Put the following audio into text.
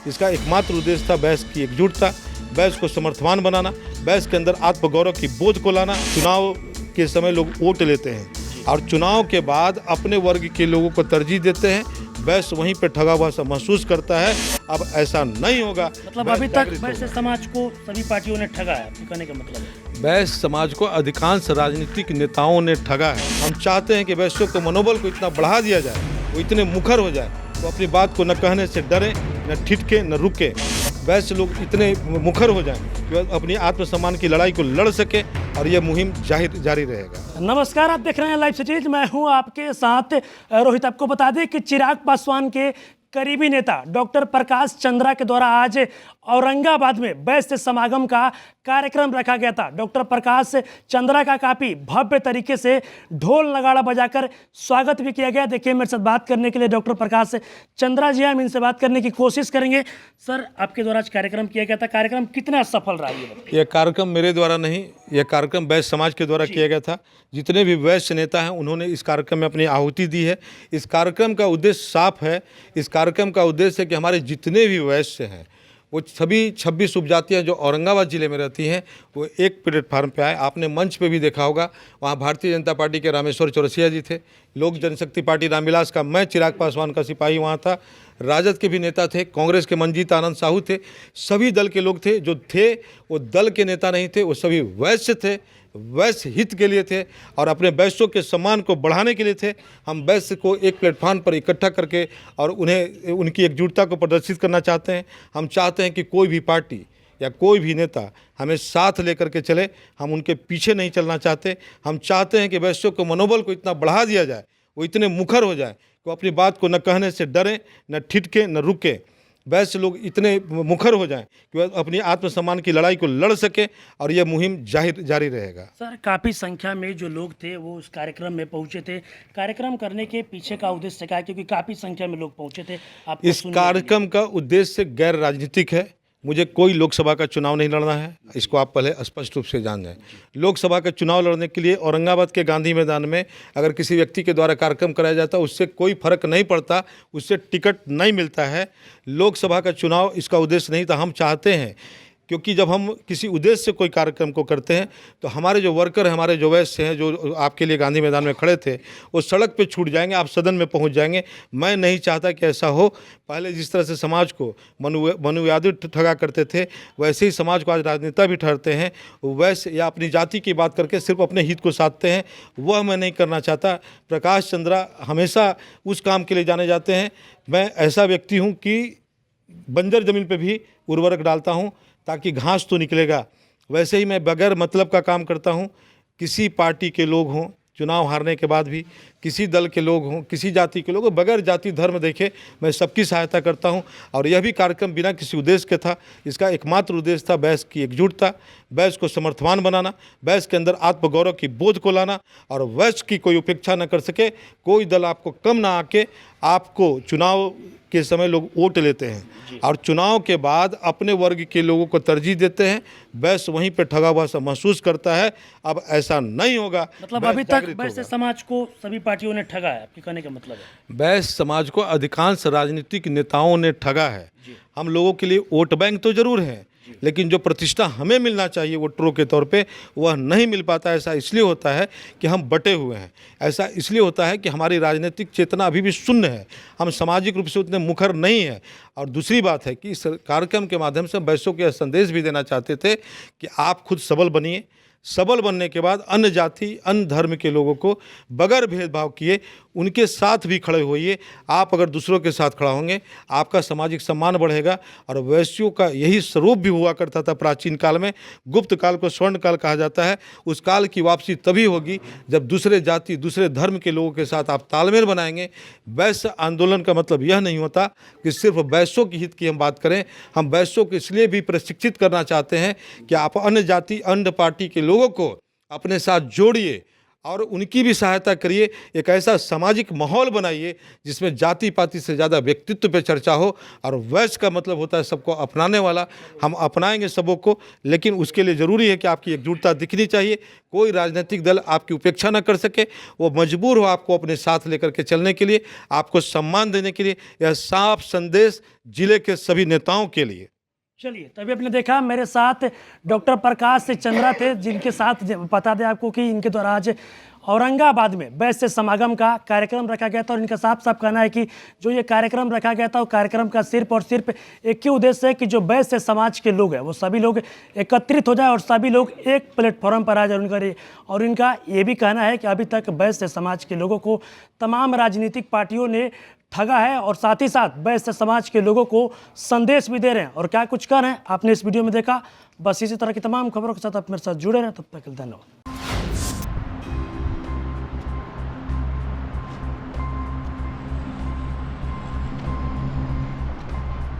इसका एकमात्र उद्देश्य था बैस की एकजुटता, बैस को समर्थवान बनाना, बैस के अंदर आत्मगौरव की बोझ को लाना। चुनाव के समय लोग वोट लेते हैं और चुनाव के बाद अपने वर्ग के लोगों को तरजीह देते हैं। बैस वहीं पे ठगा हुआ सा महसूस करता है। अब ऐसा नहीं होगा। मतलब अभी तक वैसे समाज को सभी पार्टियों ने ठगा है, आपके कहने का मतलब है? बैस समाज को अधिकांश राजनीतिक नेताओं ने ठगा है। हम चाहते हैं कि वैश्यों के मनोबल को इतना बढ़ा दिया जाए, वो इतने मुखर हो जाए, वो अपनी बात को न कहने से डरे, न ठिठके, न रुके। वैश्य लोग इतने मुखर हो जाएं कि वह अपनी आत्मसम्मान की लड़ाई को लड़ सके और यह मुहिम जारी रहेगा। नमस्कार, आप देख रहे हैं लाइव सिटीज। मैं हूं आपके साथ रोहित। आपको बता दें कि चिराग पासवान के करीबी नेता डॉक्टर प्रकाश चंद्रा के द्वारा आज औरंगाबाद में वैश्य समागम का कार्यक्रम रखा गया था। डॉक्टर प्रकाश चंद्रा का काफ़ी भव्य तरीके से ढोल नगाड़ा बजाकर स्वागत भी किया गया। देखिए, मेरे साथ बात करने के लिए डॉक्टर प्रकाश चंद्रा जी, हम इनसे बात करने की कोशिश करेंगे। सर, आपके द्वारा आज कार्यक्रम किया गया था, कार्यक्रम कितना सफल रहा? यह कार्यक्रम मेरे द्वारा नहीं, यह कार्यक्रम वैश्य समाज के द्वारा किया गया था। जितने भी वैश्य नेता हैं उन्होंने इस कार्यक्रम में अपनी आहुति दी है। इस कार्यक्रम का उद्देश्य साफ है। इस कार्यक्रम का उद्देश्य है कि हमारे जितने भी वैश्य हैं, वो सभी 26 उपजातियाँ जो औरंगाबाद ज़िले में रहती हैं, वो एक प्लेटफार्म पे आए। आपने मंच पे भी देखा होगा, वहाँ भारतीय जनता पार्टी के रामेश्वर चौरसिया जी थे, लोक जनशक्ति पार्टी रामविलास का मैं चिराग पासवान का सिपाही वहाँ था, राजद के भी नेता थे, कांग्रेस के मंजीत आनंद साहू थे। सभी दल के लोग थे। जो थे वो दल के नेता नहीं थे, वो सभी वैश्य थे, वैश्य हित के लिए थे और अपने वैश्यों के सम्मान को बढ़ाने के लिए थे। हम वैश्य को एक प्लेटफॉर्म पर इकट्ठा करके और उन्हें उनकी एकजुटता को प्रदर्शित करना चाहते हैं। हम चाहते हैं कि कोई भी पार्टी या कोई भी नेता हमें साथ लेकर के चले, हम उनके पीछे नहीं चलना चाहते। हम चाहते हैं कि वैश्यों के मनोबल को इतना बढ़ा दिया जाए, वो इतने मुखर हो जाए कि अपनी बात को न कहने से डरें, न ठिठके, न रुके। वैश्य लोग इतने मुखर हो जाएं कि वह अपनी आत्मसम्मान की लड़ाई को लड़ सके और यह मुहिम जारी रहेगा। सर, काफ़ी संख्या में जो लोग थे वो उस कार्यक्रम में पहुंचे थे। कार्यक्रम करने के पीछे का उद्देश्य क्या है? क्योंकि काफ़ी संख्या में लोग पहुंचे थे। इस कार्यक्रम का उद्देश्य गैर राजनीतिक है। मुझे कोई लोकसभा का चुनाव नहीं लड़ना है, इसको आप पहले स्पष्ट रूप से जान जाएं। लोकसभा का चुनाव लड़ने के लिए औरंगाबाद के गांधी मैदान में अगर किसी व्यक्ति के द्वारा कार्यक्रम कराया जाता है, उससे कोई फर्क नहीं पड़ता, उससे टिकट नहीं मिलता है। लोकसभा का चुनाव इसका उद्देश्य नहीं था। हम चाहते हैं, क्योंकि जब हम किसी उद्देश्य से कोई कार्यक्रम को करते हैं तो हमारे जो वर्कर हैं, हमारे जो वैश्य हैं, जो आपके लिए गांधी मैदान में खड़े थे, वो सड़क पे छूट जाएंगे, आप सदन में पहुंच जाएंगे। मैं नहीं चाहता कि ऐसा हो। पहले जिस तरह से समाज को मनु यादव ठगा करते थे, वैसे ही समाज को आज राजनेता भी ठहरते हैं। वैश्य या अपनी जाति की बात करके सिर्फ अपने हित को साधते हैं, वह मैं नहीं करना चाहता। प्रकाश चंद्रा हमेशा उस काम के लिए जाने जाते हैं। मैं ऐसा व्यक्ति हूँ कि बंजर ज़मीन पर भी उर्वरक डालता हूँ ताकि घास तो निकलेगा। वैसे ही मैं बगैर मतलब का काम करता हूँ। किसी पार्टी के लोग हों, चुनाव हारने के बाद भी किसी दल के लोग हों, किसी जाति के लोग हों, बगैर जाति धर्म देखे मैं सबकी सहायता करता हूं। और यह भी कार्यक्रम बिना किसी उद्देश्य के था। इसका एकमात्र उद्देश्य था बैस की एकजुटता, बैस को समर्थवान बनाना, बैस के अंदर आत्मगौरव की बोझ को लाना और वैश्य की कोई उपेक्षा न कर सके। कोई दल आपको कम ना आके आपको चुनाव के समय लोग वोट लेते हैं और चुनाव के बाद अपने वर्ग के लोगों को तरजीह देते हैं। वैश्य वहीं पे ठगा हुआ सा महसूस करता है। अब ऐसा नहीं होगा। मतलब अभी तक वैश्य समाज को सभी पार्टियों ने ठगा है, आपके कहने का मतलब है? वैश्य समाज को अधिकांश राजनीतिक नेताओं ने ठगा है। हम लोगों के लिए वोट बैंक तो जरूर है, लेकिन जो प्रतिष्ठा हमें मिलना चाहिए वोटरों के तौर पे वह नहीं मिल पाता। ऐसा इसलिए होता है कि हम बटे हुए हैं। ऐसा इसलिए होता है कि हमारी राजनीतिक चेतना अभी भी शून्य है। हम सामाजिक रूप से उतने मुखर नहीं हैं। और दूसरी बात है कि इस कार्यक्रम के माध्यम से वैश्यों को यह संदेश भी देना चाहते थे कि आप खुद सबल बनिए। सबल बनने के बाद अन्य जाति, अन्य धर्म के लोगों को बगैर भेदभाव किए उनके साथ भी खड़े होइए। आप अगर दूसरों के साथ खड़ा होंगे, आपका सामाजिक सम्मान बढ़ेगा। और वैश्यों का यही स्वरूप भी हुआ करता था प्राचीन काल में। गुप्त काल को स्वर्ण काल कहा जाता है। उस काल की वापसी तभी होगी जब दूसरे जाति, दूसरे धर्म के लोगों के साथ आप तालमेल बनाएंगे। वैश्य आंदोलन का मतलब यह नहीं होता कि सिर्फ वैश्यों की हित की हम बात करें। हम वैश्यों को इसलिए भी प्रशिक्षित करना चाहते हैं कि आप अन्य जाति, अन्य पार्टी के लोगों को अपने साथ जोड़िए और उनकी भी सहायता करिए। एक ऐसा सामाजिक माहौल बनाइए जिसमें जाति पाति से ज़्यादा व्यक्तित्व पे चर्चा हो। और वैश्य का मतलब होता है सबको अपनाने वाला। हम अपनाएंगे सबों को, लेकिन उसके लिए ज़रूरी है कि आपकी एकजुटता दिखनी चाहिए। कोई राजनीतिक दल आपकी उपेक्षा न कर सके, वो मजबूर हो आपको अपने साथ लेकर के चलने के लिए, आपको सम्मान देने के लिए। यह साफ संदेश जिले के सभी नेताओं के लिए। चलिए, तभी आपने देखा मेरे साथ डॉक्टर प्रकाश चंद्रा थे, जिनके साथ बता दें आपको कि इनके द्वारा आज औरंगाबाद में वैश्य समागम का कार्यक्रम रखा गया था। और इनका साफ साफ कहना है कि जो ये कार्यक्रम रखा गया था, वो कार्यक्रम का सिर्फ और सिर्फ एक ही उद्देश्य है कि जो वैश्य समाज के लोग हैं वो सभी लोग एकत्रित हो जाए और सभी लोग एक प्लेटफॉर्म पर आ जाए। और इनका ये भी कहना है कि अभी तक वैश्य समाज के लोगों को तमाम राजनीतिक पार्टियों ने ठगा है और साथ ही साथ वैश्य समाज के लोगों को संदेश भी दे रहे हैं। और क्या कुछ कर रहे हैं आपने इस वीडियो में देखा। बस इसी तरह की तमाम खबरों के साथ आप मेरे साथ जुड़े रहें। तब तक के लिए धन्यवाद।